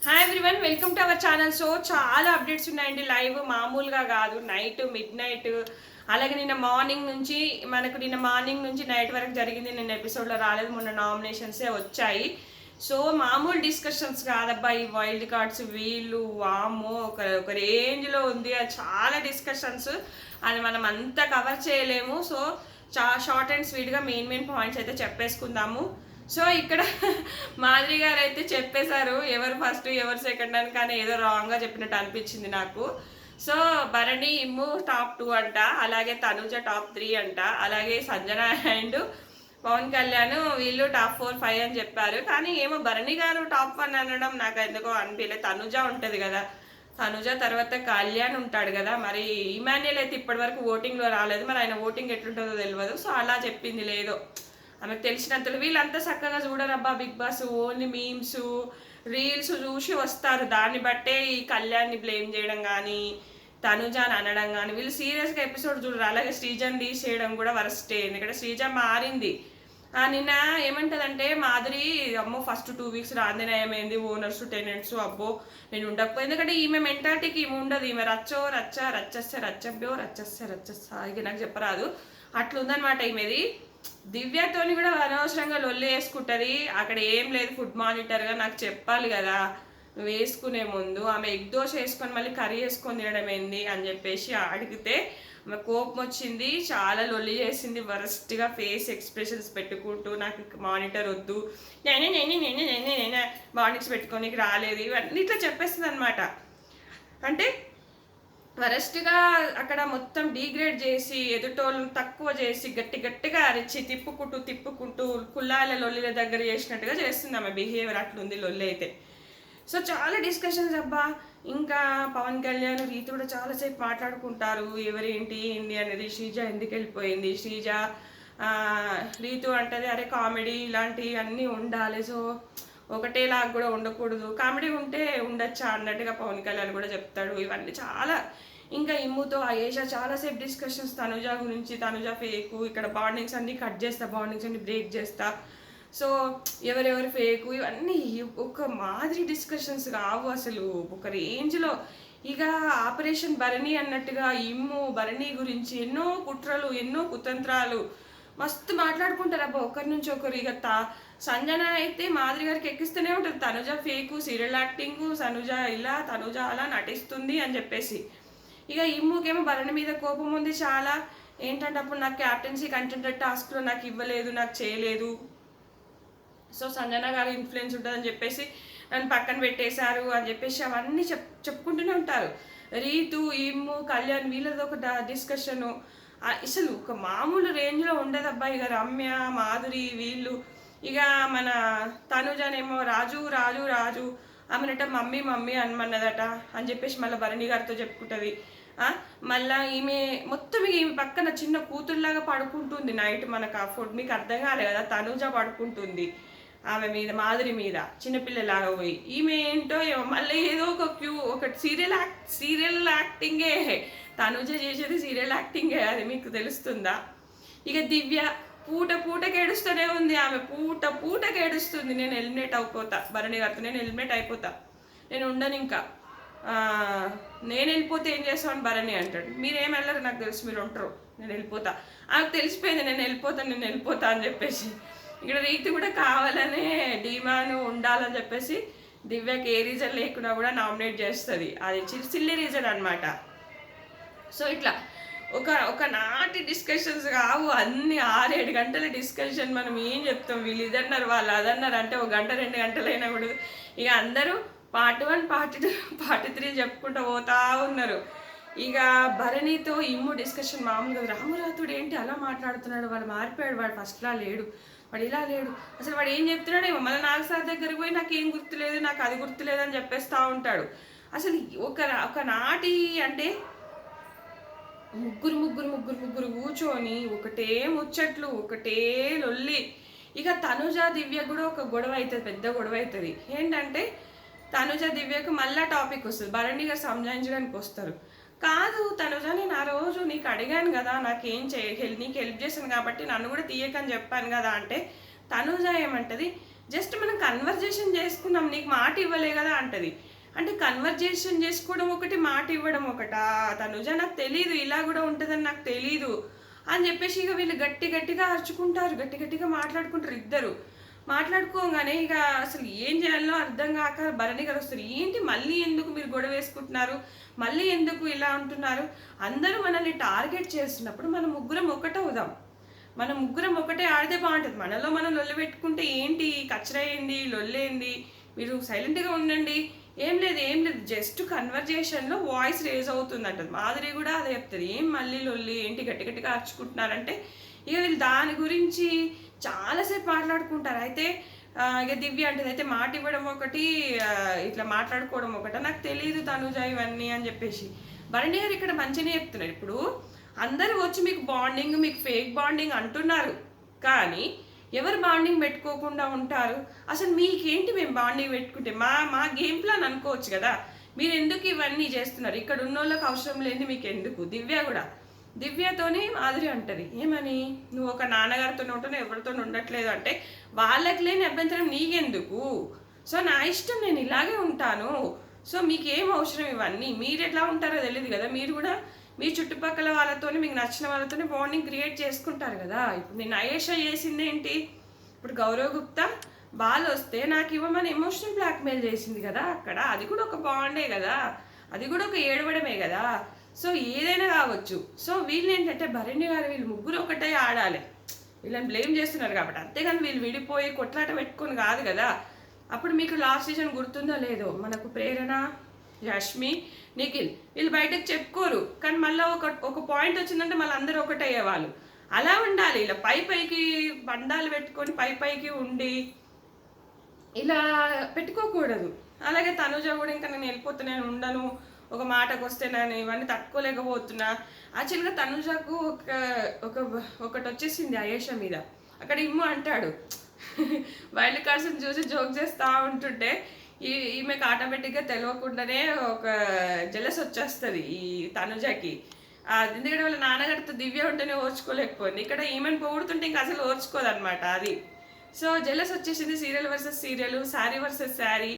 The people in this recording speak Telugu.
Hi everyone, welcome to our channel. So చాలా అప్డేట్స్ ఉన్నాయండి. లైవ్ మామూలుగా కాదు, నైట్ మిడ్ నైట్, అలాగే నిన్న మార్నింగ్ నుంచి నైట్ వరకు జరిగింది. నిన్న ఎపిసోడ్లో రాలేదు, మొన్న నామినేషన్సే వచ్చాయి. సో మామూలు డిస్కషన్స్ కాదబ్బా ఈ వైల్డ్ కార్డ్స్. వీళ్ళు వామో ఒక రేంజ్లో ఉంది. అది చాలా డిస్కషన్స్, అది మనం అంతా కవర్ చేయలేము. సో షార్ట్ అండ్ స్వీట్గా మెయిన్ పాయింట్స్ అయితే చెప్పేసుకుందాము. సో ఇక్కడ మాధురి గారు అయితే చెప్పేశారు ఎవరు ఫస్ట్ ఎవరు సెకండ్ అని, కానీ ఏదో రాంగ్గా చెప్పినట్టు అనిపించింది నాకు. సో భరణి ఇమ్ము టాప్ 2 అంట, అలాగే తనుజ టాప్ 3 అంట, అలాగే సంజన అండ్ పవన్ కళ్యాణ్ వీళ్ళు టాప్ 4, 5 అని చెప్పారు. కానీ ఏమో భరణి గారు టాప్ 1 అనడం నాకు ఎందుకో అనిపించలేదు. తనుజ ఉంటుంది కదా, తనుజ తర్వాత కళ్యాణ్ ఉంటాడు కదా, మరి ఇమాన్యుయల్ అయితే ఇప్పటి వరకు ఓటింగ్లో రాలేదు. మరి ఆయన ఓటింగ్ ఎట్లుంటుందో తెలియదు. సో అలా చెప్పింది లేదో ఆమెకు తెలిసినంతలో. వీళ్ళంతా చక్కగా చూడరబ్బా Bigg Boss, only memes reels చూసి వస్తారు. దాన్ని బట్టే ఈ కళ్యాణ్ని బ్లేమ్ చేయడం కానీ తనుజాని అనడం కానీ, వీళ్ళు సీరియస్గా ఎపిసోడ్ చూడరు. అలాగే శ్రీజని తీసేయడం కూడా వరస్టే, ఎందుకంటే శ్రీజ మారింది. నిన్న ఏమంటదంటే మాధురి, అమ్మో ఫస్ట్ 2 వీక్స్ రాందినయమైంది, ఓనర్స్ టెనెంట్స్ అబ్బో నేను ఉండకపోయి, ఎందుకంటే ఈమె మెంటాలిటీకి ఈమె ఉండదు. ఈమె రచ్చస్తే రచ్చస్తా ఇక నాకు చెప్పరాదు, అట్లుందనమాట ఈమెది. దివ్యతోని కూడా అనవసరంగా లొల్లి వేసుకుంటుంది. అక్కడ ఏం లేదు, ఫుడ్ మానిటర్గా నాకు చెప్పాలి కదా వేసుకునే ముందు. ఆమె ఎగ్ దోశ వేసుకొని మళ్ళీ కర్రీ వేసుకొని తినడం ఏంది అని చెప్పేసి అడిగితే ఆమె కోపం వచ్చింది, చాలా లొల్లి చేసింది. వరస్ట్గా ఫేస్ ఎక్స్ప్రెషన్స్ పెట్టుకుంటూ నాకు మానిటర్ వద్దు, నేనే మానిటర్స్ పెట్టుకోనికి రాలేదు, ఇవన్నీ ఇట్లా చెప్పేస్తుంది అనమాట. అంటే వరస్ట్గా అక్కడ మొత్తం డీగ్రేడ్ చేసి, ఎదుటోళ్ళని తక్కువ చేసి, గట్టిగా అరిచి తిప్పుకుంటూ కుల్లాల లొల్లిల దగ్గర చేసినట్టుగా చేస్తుంది ఆమె బిహేవియర్. అట్లుంది లొల్లి అయితే. సో చాలా డిస్కషన్స్ అబ్బా. ఇంకా పవన్ కళ్యాణ్ రీతు కూడా చాలాసేపు మాట్లాడుకుంటారు, ఎవరేంటి ఏంది అనేది. శ్రీజ ఎందుకు వెళ్ళిపోయింది, శ్రీజ రీతు అంటది అరే కామెడీ ఇలాంటివి అన్నీ ఉండాలి, సో ఒకటేలాగా కూడా ఉండకూడదు, కామెడీ ఉంటే ఉండొచ్చా అన్నట్టుగా పవన్ కళ్యాణ్ కూడా చెప్తాడు. ఇవన్నీ చాలా. ఇంకా ఇమ్ముతో అయేషా చాలాసేపు డిస్కషన్స్ తనుజ గురించి, తనుజ ఫేకు, ఇక్కడ బాండింగ్స్ అన్నీ కట్ చేస్తా, బాండింగ్స్ అన్ని బ్రేక్ చేస్తా, సో ఎవరెవరు ఫేకు, ఇవన్నీ ఒక మాదిరి డిస్కషన్స్ కావు అసలు, ఒక రేంజ్లో. ఇక ఆపరేషన్ భరణి అన్నట్టుగా ఇమ్ము భరణి గురించి ఎన్నో కుట్రలు, ఎన్నో కుతంత్రాలు మస్తు మాట్లాడుకుంటారు అబ్బా ఒకరి నుంచి ఒకరు. ఇక సంజన అయితే మాధురి గారికి ఎక్కిస్తూనే ఉంటుంది, Tanuja fake, serial acting, Tanuja ఇలా తనుజ అలా నటిస్తుంది అని చెప్పేసి. ఇక ఇమ్ముకేమో భరణి మీద కోపం ఉంది చాలా. ఏంటంటే అప్పుడు నాకు క్యాప్టెన్సీ కంటెంటెడ్ టాస్క్లో నాకు ఇవ్వలేదు, నాకు చేయలేదు, సో సంజన గారు ఇన్ఫ్లుయెన్స్ ఉంటుందని చెప్పేసి నన్ను పక్కన పెట్టేశారు అని చెప్పేసి అవన్నీ చెప్పుకుంటూనే ఉంటారు. రీతు, ఇమ్ము, కళ్యాణ్ వీళ్ళది ఒక డిస్కషను అసలు ఒక మామూలు రేంజ్లో ఉండదబ్బా. ఇక రమ్య, మాధురి వీళ్ళు, ఇక మన తనుజనేమో రాజు ఆమెనట మమ్మీ అనమన్నదట అని చెప్పేసి మళ్ళీ భరణి గారితో చెప్పుకుంటుంది. మళ్ళీ ఈమె మొత్తం ఈమె పక్కన చిన్న కూతురులాగా పడుకుంటుంది నైట్. మనకు ఆ ఫుడ్ మీకు అర్థం కాలేదు కదా, తనుజ పడుకుంటుంది ఆమె మీద, మాధురి మీద చిన్నపిల్లలాగా పోయి. ఈమె ఏంటో మళ్ళీ ఏదో ఒక సీరియల్ యాక్టింగే, తనుజ చేసేది సీరియల్ యాక్టింగే, అది మీకు తెలుస్తుందా? ఇక దివ్య పూటకి ఏడుస్తూనే ఉంది. ఆమె పూటకి ఏడుస్తుంది, నేను ఎలిమినేట్ అయిపోతా భరణి గారితో, నేను ఎలిమినేట్ అయిపోతా, నేను ఉండను ఇంకా, నేను వెళ్ళిపోతే ఏం చేస్తామని భరణి అంటాడు. మీరేం వెళ్ళరు నాకు తెలుసు, మీరు ఉంటారు, నేను వెళ్ళిపోతా. ఆమెకు తెలిసిపోయింది నేను వెళ్ళిపోతా అని చెప్పేసి. ఇక్కడ రీతి కూడా కావాలనే డిమాండ్ ఉండాలని చెప్పేసి దివ్యకి ఏ రీజన్ లేకున్నా కూడా నామినేట్ చేస్తుంది. అది సిల్లీ రీజన్ అనమాట. సో ఇట్లా ఒక నాటి డిస్కషన్స్ కావు, అన్ని 6-7 గంటల డిస్కషన్. మనం ఏం చెప్తాం, వీళ్ళు ఇదన్నారు వాళ్ళు అదన్నారు అంటే 1 గంట 2 గంటలైనా కూడా ఇక అందరూ పార్ట్ 1, పార్ట్ 2, పార్ట్ 3 చెప్పుకుంటూ పోతా ఉన్నారు. ఇక భరణితో ఇమ్ము డిస్కషన్ మామూలుగా, రామురాతుడు ఏంటి అలా మాట్లాడుతున్నాడు, వాడు మారిపోయాడు, వాడు ఫస్ట్లా లేడు, వాడు ఇలా లేడు, అసలు వాడు ఏం చెప్తున్నాడు ఏమో, మళ్ళీ నాగసారి దగ్గరికి పోయి నాకు ఏం గుర్తులేదు, నాకు అది గుర్తులేదు అని చెప్పేస్తూ ఉంటాడు. అసలు ఒక నాటి అంటే ముగ్గురు కూర్చొని ఒకటే ముచ్చట్లు, ఒకటే లొల్లి. ఇక తనుజ దివ్య కూడా ఒక గొడవ అవుతుంది, పెద్ద గొడవ అవుతుంది. ఏంటంటే తనుజ దివ్యకు మళ్ళీ టాపిక్ వస్తుంది, భరణి గారు సంజాయించడానికి వస్తారు. కాదు తనుజ, నేను ఆ రోజు నీకు అడిగాను కదా, నీకు హెల్ప్ చేశాను కాబట్టి నన్ను కూడా తీయకని చెప్పాను కదా అంటే తనుజ ఏమంటది, జస్ట్ మనం కన్వర్జేషన్ చేసుకున్నాం, నీకు మాట ఇవ్వలే కదా అంటది. అంటే కన్వర్జేషన్ చేసుకోవడం ఒకటి, మాట ఇవ్వడం ఒకటా? తనుజ నాకు తెలీదు, ఇలా కూడా ఉంటుందని నాకు తెలీదు అని చెప్పేసి ఇక వీళ్ళు గట్టి గట్టిగా అరుచుకుంటారు, గట్టి గట్టిగా మాట్లాడుకుంటారు ఇద్దరు. మాట్లాడుకోగానే ఇక అసలు ఏం చేయాలో అర్థం కాక భరణి గారు వస్తారు. ఏంటి మళ్ళీ ఎందుకు మీరు గొడవ వేసుకుంటున్నారు, మళ్ళీ ఎందుకు ఇలా ఉంటున్నారు, అందరూ మనల్ని టార్గెట్ చేస్తున్నప్పుడు మనం ముగ్గురం ఒకటవుదాం, మనం ముగ్గురం ఒకటే ఆడితే బాగుంటుంది. మనలో మనం లొల్లి పెట్టుకుంటే ఏంటి, కచ్చరా ఏంది, లొల్లేంది, మీరు సైలెంట్గా ఉండండి, ఏం లేదు ఏం లేదు, జస్ట్ కన్వర్జేషన్లో వాయిస్ రేజ్ అవుతుంది అంటది. మాధురి కూడా అదే చెప్తుంది, ఏం మళ్ళీ లొల్లి ఏంటి గట్టి గట్టిగా అరుచుకుంటున్నారంటే ఇక వీళ్ళు దాని గురించి చాలాసేపు మాట్లాడుకుంటారు. అయితే ఇక దివ్య అంటది, అయితే మాట ఇవ్వడం ఒకటి, ఇట్లా మాట్లాడుకోవడం ఒకట, నాకు తెలియదు తనుజ ఇవన్నీ అని చెప్పేసి. భరణి గారు ఇక్కడ మంచిగానే చెప్తున్నారు. ఇప్పుడు అందరూ వచ్చి మీకు బాండింగ్, మీకు ఫేక్ బాండింగ్ అంటున్నారు, కానీ ఎవరు బాండింగ్ పెట్టుకోకుండా ఉంటారు? అసలు మీకేంటి మేము బాండింగ్ పెట్టుకుంటే మా గేమ్ ప్లాన్ అనుకోవచ్చు కదా, మీరు ఎందుకు ఇవన్నీ చేస్తున్నారు, ఇక్కడ ఉన్న వాళ్ళకి అవసరం లేని మీకు ఎందుకు? దివ్యతోనే మాధురి అంటది, ఏమని, నువ్వు ఒక నాన్నగారితో ఉంటున్నావు, ఎవరితో ఉండట్లేదు అంటే వాళ్ళకి లేని అభ్యంతరం నీకెందుకు, సో నా ఇష్టం, నేను ఇలాగే ఉంటాను, సో మీకేం అవసరం ఇవన్నీ, మీరు ఎట్లా ఉంటారో తెలియదు కదా, మీరు కూడా మీ చుట్టుపక్కల వాళ్ళతోనే, మీకు నచ్చిన వాళ్ళతోనే బాండింగ్ క్రియేట్ చేసుకుంటారు కదా. ఇప్పుడు నేను అయేషా చేసింది ఏంటి, ఇప్పుడు గౌరవ్ గుప్తా బాల్ వస్తే నాకు ఇవ్వమని ఎమోషనల్ బ్లాక్మెయిల్ చేసింది కదా అక్కడ, అది కూడా ఒక బాండే కదా, అది కూడా ఒక ఏడవడమే కదా. సో ఏదైనా కావచ్చు. సో వీళ్ళు ఏంటంటే భరణి గారు వీళ్ళు ముగ్గురు ఒకటే ఆడాలి, వీళ్ళని బ్లేమ్ చేస్తున్నారు కాబట్టి, అంతేగాని వీళ్ళు విడిపోయి కొట్లాట పెట్టుకొని కాదు కదా. అప్పుడు మీకు లాస్ట్ సీజన్ గుర్తుందో లేదో, మనకు ప్రేరణ, యష్మి, నిఖిల్ వీళ్ళు బయటకు చెప్పుకోరు, కానీ మళ్ళీ ఒక పాయింట్ వచ్చిందంటే మళ్ళీ అందరూ ఒకటే అయ్యేవాళ్ళు. అలా ఉండాలి, ఇలా పైకి బండాలు పెట్టుకొని పైకి ఉండి ఇలా పెట్టుకోకూడదు. అలాగే తనుజ కూడా ఇంకా నేను వెళ్ళిపోతే, నేను ఉండను, ఒక మాటకు వస్తే నేను ఇవన్నీ తట్టుకోలేకపోతున్నా. యాక్చువల్గా తనుజకు ఒకటి వచ్చేసింది అయేషా మీద, అక్కడ ఇమ్ము అంటాడు వైల్డ్ కార్డ్స్ని చూసి జోక్ చేస్తూ ఉంటుంటే ఈమెకు ఆటోమేటిక్గా తెలియకుండానే ఒక జెలస్ వచ్చేస్తుంది ఈ తనుజకి. ఎందుకంటే వాళ్ళ నాన్నగారితో దివ్య ఉంటేనే ఓర్చుకోలేకపోయింది, ఇక్కడ ఈమెను పొగుడుతుంటే ఇంకా అసలు ఓర్చుకోదన్నమాట అది. సో జెలస్ వచ్చేసింది, serial versus serial, sari versus sari.